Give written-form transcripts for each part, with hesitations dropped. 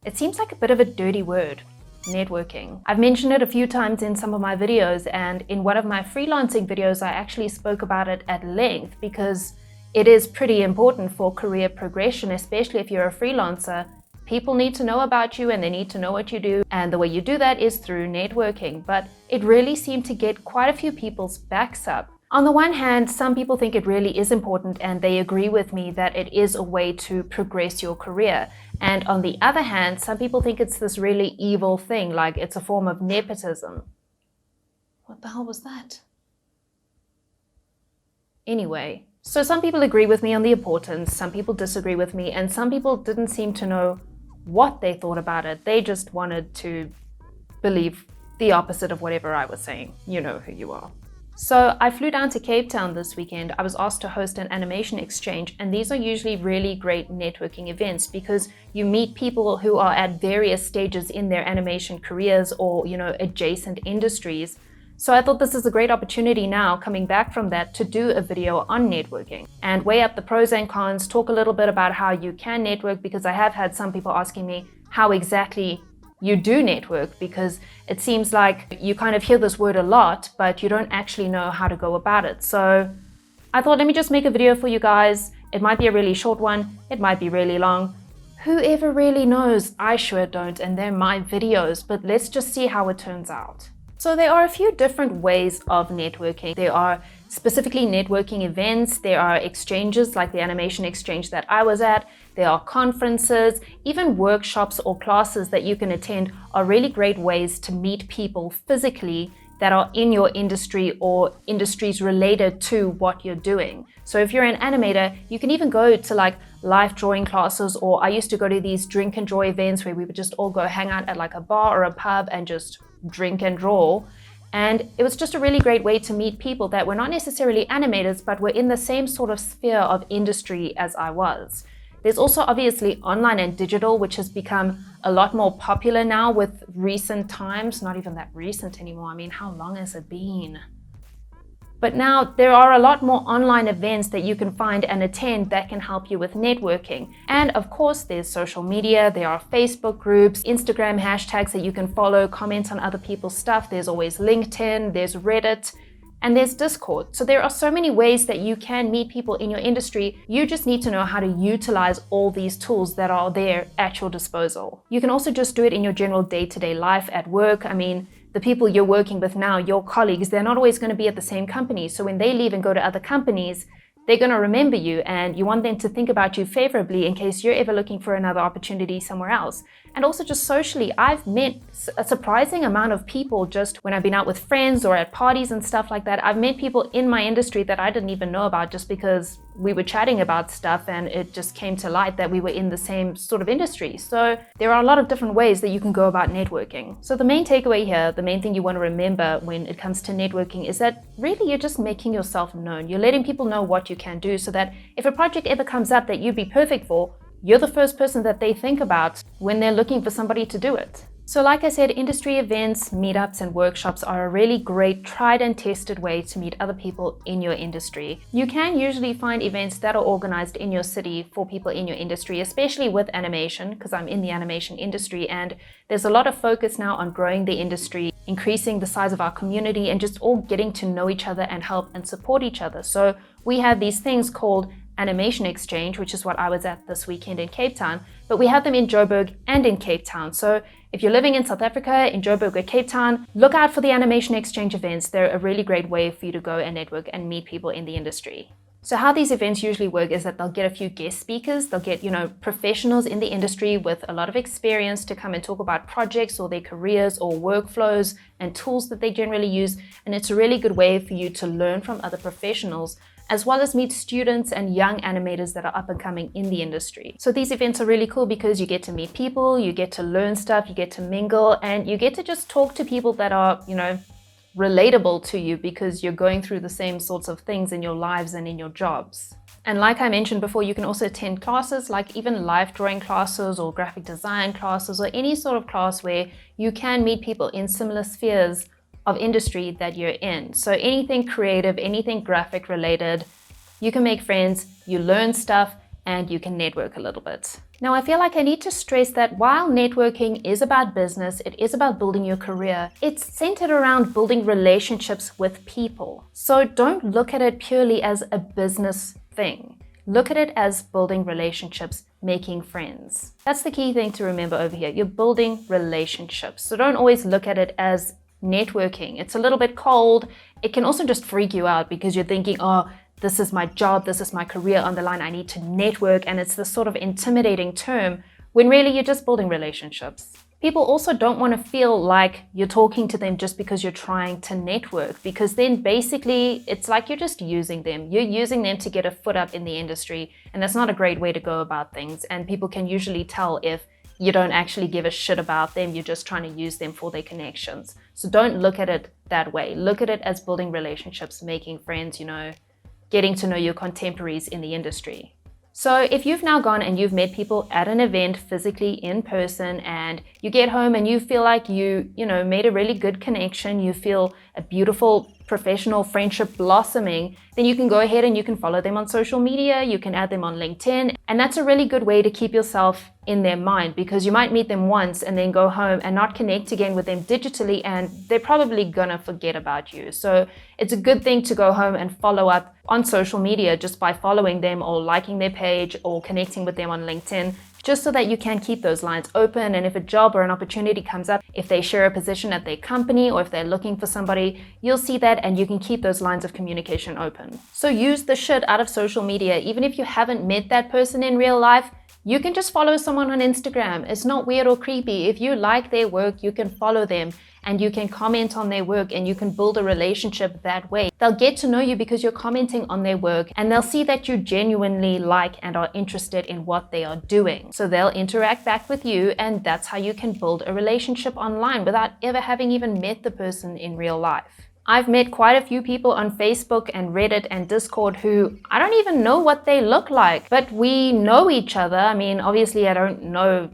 It seems like a bit of a dirty word, networking. I've mentioned it a few times in some of my videos, and in one of my freelancing videos, I actually spoke about it at length because it is pretty important for career progression, especially if you're a freelancer. People need to know about you and they need to know what you do. And the way you do that is through networking. But it really seemed to get quite a few people's backs up. On the one hand, some people think it really is important and they agree with me that it is a way to progress your career. And on the other hand, some people think it's this really evil thing, like it's a form of nepotism. What the hell was that? Anyway, so some people agree with me on the importance, some people disagree with me, and some people didn't seem to know what they thought about it. They just wanted to believe the opposite of whatever I was saying. You know who you are. So I flew down to Cape Town this weekend. I was asked to host an animation exchange, and these are usually really great networking events because you meet people who are at various stages in their animation careers or, adjacent industries. So I thought this is a great opportunity now, coming back from that, to do a video on networking and weigh up the pros and cons, talk a little bit about how you can network, because I have had some people asking me how exactly you do network, because it seems like you kind of hear this word a lot, but you don't actually know how to go about it. So I thought, let me just make a video for you guys. It might be a really short one, it might be really long. Whoever really knows? I sure don't, and they're my videos, but let's just see how it turns out. So there are a few different ways of networking. There are specifically networking events, there are exchanges like the animation exchange that I was at, there are conferences, even workshops or classes that you can attend are really great ways to meet people physically that are in your industry or industries related to what you're doing. So if you're an animator, you can even go to like live drawing classes, or I used to go to these drink and draw events where we would just all go hang out at like a bar or a pub and just drink and draw. And it was just a really great way to meet people that were not necessarily animators, but were in the same sort of sphere of industry as I was. There's also obviously online and digital, which has become a lot more popular now with recent times. Not even that recent anymore. I mean, how long has it been? But now there are a lot more online events that you can find and attend that can help you with networking. And of course, there's social media, there are Facebook groups, Instagram hashtags that you can follow, comment on other people's stuff. There's always LinkedIn, there's Reddit, and there's Discord. So there are so many ways that you can meet people in your industry. You just need to know how to utilize all these tools that are there at your disposal. You can also just do it in your general day-to-day life at work. I mean, the people you're working with now, your colleagues, they're not always going to be at the same company. So when they leave and go to other companies, they're going to remember you, and you want them to think about you favorably in case you're ever looking for another opportunity somewhere else. And also just socially, I've met a surprising amount of people just when I've been out with friends or at parties and stuff like that. I've met people in my industry that I didn't even know about just because we were chatting about stuff and it just came to light that we were in the same sort of industry. So there are a lot of different ways that you can go about networking. So the main takeaway here, the main thing you want to remember when it comes to networking is that really you're just making yourself known. You're letting people know what you can do so that if a project ever comes up that you'd be perfect for, you're the first person that they think about when they're looking for somebody to do it. So like I said, industry events, meetups, and workshops are a really great tried and tested way to meet other people in your industry. You can usually find events that are organized in your city for people in your industry, especially with animation, because I'm in the animation industry, and there's a lot of focus now on growing the industry, increasing the size of our community, and just all getting to know each other and help and support each other. So we have these things called Animation Exchange, which is what I was at this weekend in Cape Town, but we have them in Joburg and in Cape Town. So if you're living in South Africa, in Joburg or Cape Town, look out for the Animation Exchange events. They're a really great way for you to go and network and meet people in the industry. So how these events usually work is that they'll get a few guest speakers, they'll get, professionals in the industry with a lot of experience to come and talk about projects or their careers or workflows and tools that they generally use. And it's a really good way for you to learn from other professionals, as well as meet students and young animators that are up and coming in the industry. So these events are really cool because you get to meet people, you get to learn stuff, you get to mingle, and you get to just talk to people that are, relatable to you because you're going through the same sorts of things in your lives and in your jobs. And like I mentioned before, you can also attend classes like even live drawing classes or graphic design classes or any sort of class where you can meet people in similar spheres of industry that you're in. So anything creative, anything graphic related, you can make friends, you learn stuff, and you can network a little bit. Now, I feel like I need to stress that while networking is about business, it is about building your career, it's centered around building relationships with people. So don't look at it purely as a business thing. Look at it as building relationships, making friends. That's the key thing to remember over here. You're building relationships. So don't always look at it as networking. It's a little bit cold. It can also just freak you out because you're thinking, oh, this is my job, this is my career on the line, I need to network, and it's this sort of intimidating term when really you're just building relationships. People also don't want to feel like you're talking to them just because you're trying to network, because then basically it's like you're just using them. You're using them to get a foot up in the industry, and that's not a great way to go about things. And people can usually tell if you don't actually give a shit about them, you're just trying to use them for their connections. So don't look at it that way. Look at it as building relationships, making friends, getting to know your contemporaries in the industry. So if you've now gone and you've met people at an event physically in person, and you get home and you feel like you made a really good connection, you feel a beautiful professional friendship blossoming, then you can go ahead and you can follow them on social media, you can add them on LinkedIn, and that's a really good way to keep yourself in their mind, because you might meet them once and then go home and not connect again with them digitally, and they're probably gonna forget about you. So it's a good thing to go home and follow up on social media just by following them or liking their page or connecting with them on LinkedIn, just so that you can keep those lines open. And if a job or an opportunity comes up, if they share a position at their company or if they're looking for somebody, you'll see that and you can keep those lines of communication open. So use the shit out of social media. Even if you haven't met that person in real life, you can just follow someone on Instagram. It's not weird or creepy. If you like their work, you can follow them and you can comment on their work and you can build a relationship that way. They'll get to know you because you're commenting on their work, and they'll see that you genuinely like and are interested in what they are doing. So they'll interact back with you, and that's how you can build a relationship online without ever having even met the person in real life. I've met quite a few people on Facebook and Reddit and Discord who I don't even know what they look like, but we know each other. I mean, obviously I don't know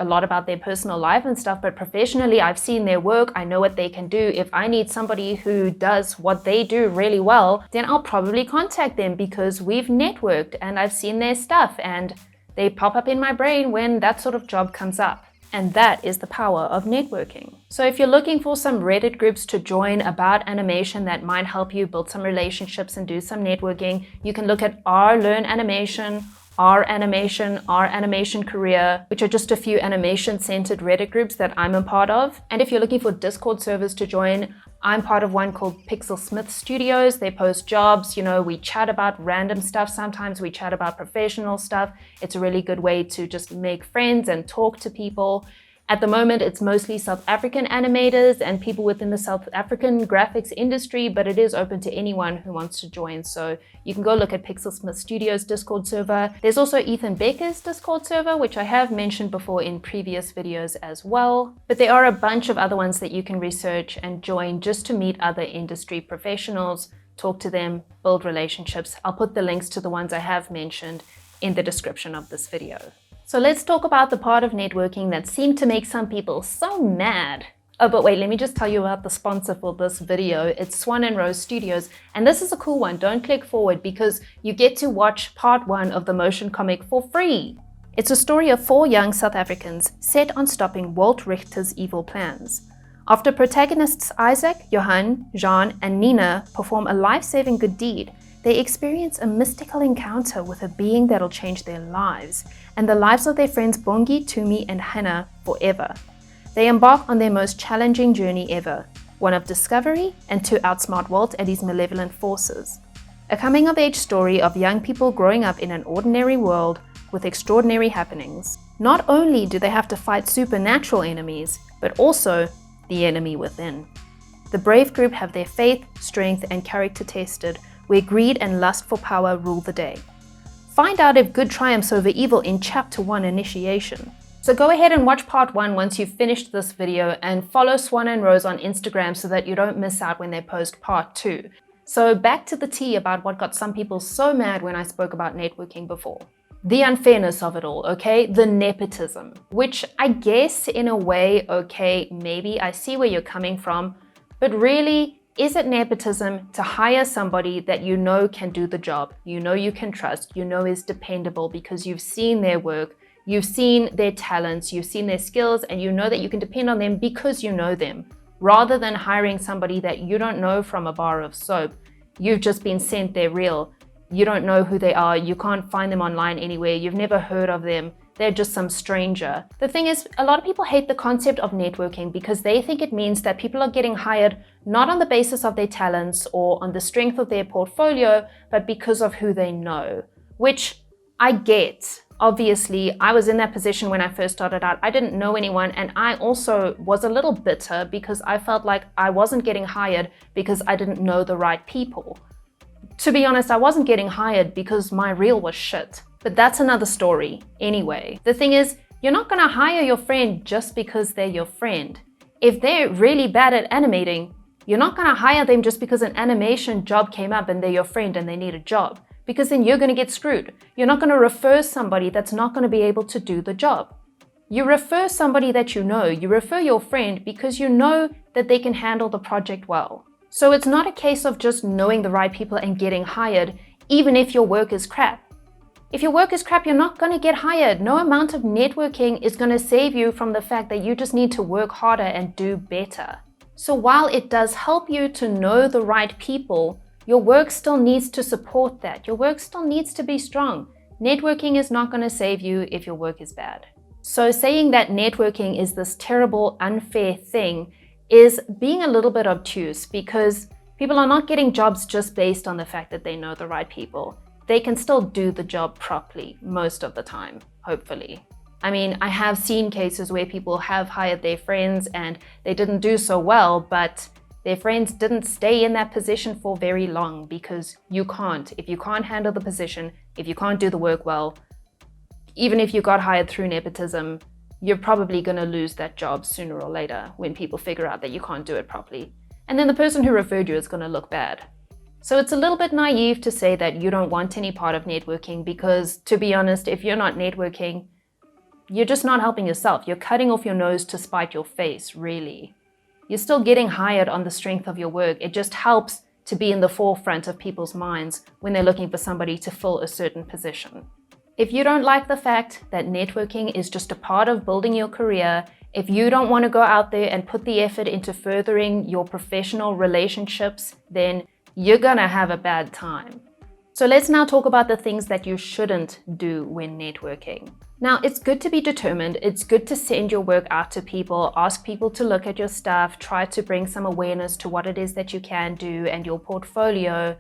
a lot about their personal life and stuff, but professionally I've seen their work. I know what they can do. If I need somebody who does what they do really well, then I'll probably contact them because we've networked and I've seen their stuff and they pop up in my brain when that sort of job comes up. And that is the power of networking. So if you're looking for some Reddit groups to join about animation that might help you build some relationships and do some networking, you can look at Learn Animation, Our Animation Career, which are just a few animation-centered Reddit groups that I'm a part of. And if you're looking for Discord servers to join, I'm part of one called Pixel Smith Studios. They post jobs, we chat about random stuff. Sometimes we chat about professional stuff. It's a really good way to just make friends and talk to people. At the moment, it's mostly South African animators and people within the South African graphics industry, but it is open to anyone who wants to join. So you can go look at Pixel Smith Studios Discord server. There's also Ethan Becker's Discord server, which I have mentioned before in previous videos as well. But there are a bunch of other ones that you can research and join just to meet other industry professionals, talk to them, build relationships. I'll put the links to the ones I have mentioned in the description of this video. So let's talk about the part of networking that seemed to make some people so mad. Oh, but wait, let me just tell you about the sponsor for this video. It's Swan and Rose Studios, and this is a cool one. Don't click forward because you get to watch part 1 of the motion comic for free. It's a story of 4 young South Africans set on stopping Walt Richter's evil plans. After protagonists Isaac, Johan, Jean, and Nina perform a life-saving good deed, they experience a mystical encounter with a being that'll change their lives and the lives of their friends Bongi, Tumi, and Hannah forever. They embark on their most challenging journey ever, one of discovery and to outsmart Walt and his malevolent forces. A coming-of-age story of young people growing up in an ordinary world with extraordinary happenings. Not only do they have to fight supernatural enemies, but also the enemy within. The brave group have their faith, strength, and character tested, where greed and lust for power rule the day. Find out if good triumphs over evil in Chapter 1 Initiation. So go ahead and watch part 1 once you've finished this video, and follow Swan and Rose on Instagram so that you don't miss out when they post part 2. So back to the tea about what got some people so mad when I spoke about networking before. The unfairness of it all, okay? The nepotism, which I guess in a way, okay, maybe I see where you're coming from, but really, is it nepotism to hire somebody that you know can do the job, you know you can trust, you know is dependable because you've seen their work, You've seen their talents, you've seen their skills, and you know that you can depend on them because you know them, rather than hiring somebody that you don't know from a bar of soap. You've just been sent their reel. You don't know who they are. You can't find them online anywhere. You've never heard of them. They're just some stranger. The thing is, a lot of people hate the concept of networking because they think it means that people are getting hired not on the basis of their talents or on the strength of their portfolio, but because of who they know, which I get. Obviously, I was in that position when I first started out. I didn't know anyone, and I also was a little bitter because I felt like I wasn't getting hired because I didn't know the right people. To be honest, I wasn't getting hired because my reel was shit. But that's another story. Anyway, the thing is, you're not gonna hire your friend just because they're your friend. If they're really bad at animating, you're not gonna hire them just because an animation job came up and they're your friend and they need a job, because then you're gonna get screwed. You're not gonna refer somebody that's not gonna be able to do the job. You refer somebody that you know. You refer your friend because you know that they can handle the project well. So it's not a case of just knowing the right people and getting hired, even if your work is crap. If your work is crap, you're not going to get hired. No amount of networking is going to save you from the fact that you just need to work harder and do better. So while it does help you to know the right people, your work still needs to support that. Your work still needs to be strong. Networking is not going to save you if your work is bad. So saying that networking is this terrible, unfair thing is being a little bit obtuse, because people are not getting jobs just based on the fact that they know the right people. They can still do the job properly most of the time, hopefully. I mean, I have seen cases where people have hired their friends and they didn't do so well, but their friends didn't stay in that position for very long, because you can't. If you can't handle the position, if you can't do the work well, even if you got hired through nepotism, you're probably going to lose that job sooner or later when people figure out that you can't do it properly. And then the person who referred you is going to look bad. So it's a little bit naive to say that you don't want any part of networking, because, to be honest, if you're not networking, you're just not helping yourself. You're cutting off your nose to spite your face, really. You're still getting hired on the strength of your work. It just helps to be in the forefront of people's minds when they're looking for somebody to fill a certain position. If you don't like the fact that networking is just a part of building your career, if you don't want to go out there and put the effort into furthering your professional relationships, then you're gonna have a bad time. So let's now talk about the things that you shouldn't do when networking. Now, it's good to be determined. It's good to send your work out to people, ask people to look at your stuff, try to bring some awareness to what it is that you can do and your portfolio.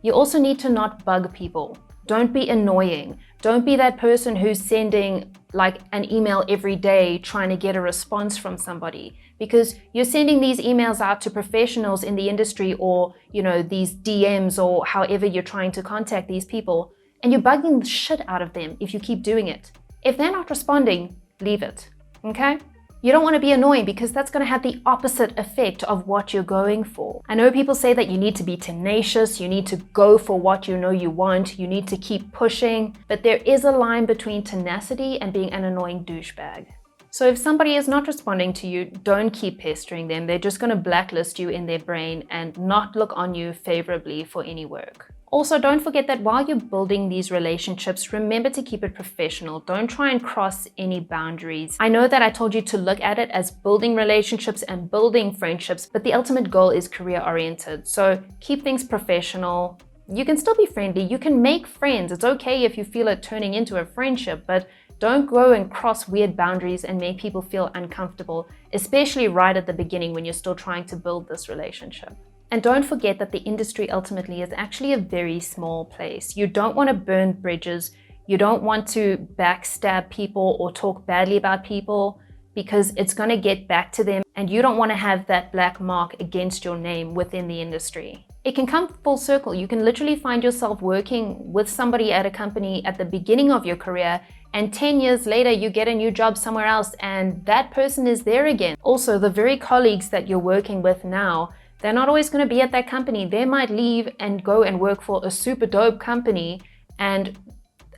You also need to not bug people. Don't be annoying. Don't be that person who's sending like an email every day trying to get a response from somebody, because you're sending these emails out to professionals in the industry, or, you know, these DMs or however you're trying to contact these people, and you're bugging the shit out of them if you keep doing it. If they're not responding, leave it, okay? You don't want to be annoying, because that's going to have the opposite effect of what you're going for. I know people say that you need to be tenacious, you need to go for what you know you want, you need to keep pushing, but there is a line between tenacity and being an annoying douchebag. So if somebody is not responding to you, don't keep pestering them. They're just going to blacklist you in their brain and not look on you favorably for any work. Also, don't forget that while you're building these relationships, remember to keep it professional. Don't try and cross any boundaries. I know that I told you to look at it as building relationships and building friendships, but the ultimate goal is career-oriented. So keep things professional. You can still be friendly. You can make friends. It's okay if you feel it turning into a friendship, but don't go and cross weird boundaries and make people feel uncomfortable, especially right at the beginning when you're still trying to build this relationship. And don't forget that the industry ultimately is actually a very small place. You don't want to burn bridges. You don't want to backstab people or talk badly about people, because it's going to get back to them, and you don't want to have that black mark against your name within the industry. It can come full circle. You can literally find yourself working with somebody at a company at the beginning of your career, and 10 years later you get a new job somewhere else and that person is there again. Also, the very colleagues that you're working with now, they're not always going to be at that company. They might leave and go and work for a super dope company, and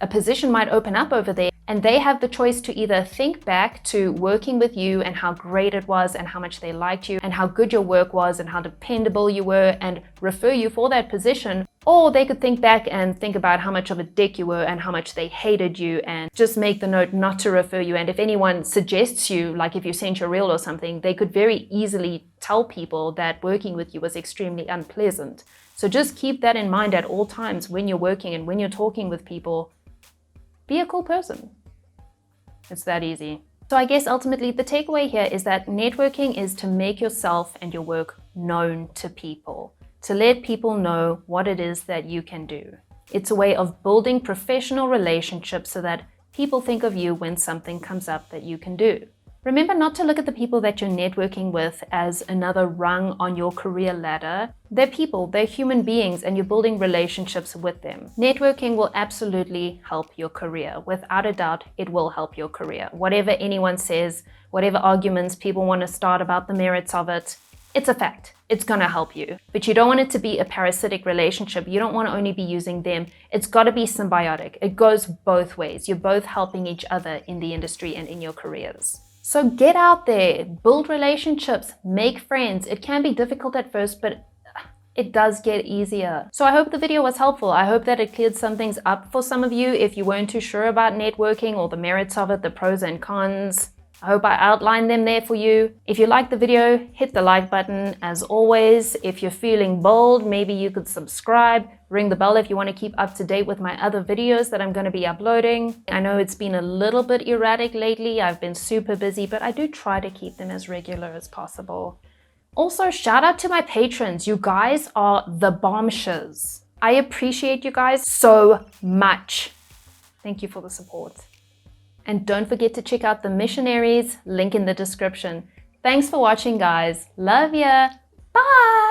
a position might open up over there And they have the choice to either think back to working with you and how great it was and how much they liked you and how good your work was and how dependable you were and refer you for that position, or they could think back and think about how much of a dick you were and how much they hated you and just make the note not to refer you. And if anyone suggests you, like if you sent your reel or something, they could very easily tell people that working with you was extremely unpleasant. So just keep that in mind at all times when you're working and when you're talking with people. Be a cool person. It's that easy. So I guess ultimately the takeaway here is that networking is to make yourself and your work known to people, to let people know what it is that you can do. It's a way of building professional relationships so that people think of you when something comes up that you can do. Remember not to look at the people that you're networking with as another rung on your career ladder. They're people, they're human beings, and you're building relationships with them. Networking will absolutely help your career. Without a doubt, it will help your career. Whatever anyone says, whatever arguments people want to start about the merits of it, it's a fact. It's going to help you. But you don't want it to be a parasitic relationship. You don't want to only be using them. It's got to be symbiotic. It goes both ways. You're both helping each other in the industry and in your careers. So get out there, build relationships, make friends. It can be difficult at first, but it does get easier. So I hope the video was helpful. I hope that it cleared some things up for some of you if you weren't too sure about networking or the merits of it, the pros and cons. I hope I outlined them there for you. If you liked the video, hit the like button. As always, if you're feeling bold, maybe you could subscribe, ring the bell if you want to keep up to date with my other videos that I'm going to be uploading. I know it's been a little bit erratic lately. I've been super busy, but I do try to keep them as regular as possible. Also, shout out to my patrons. You guys are the bombshells. I appreciate you guys so much. Thank you for the support. And don't forget to check out the missionaries, link in the description. Thanks for watching, guys. Love ya. Bye.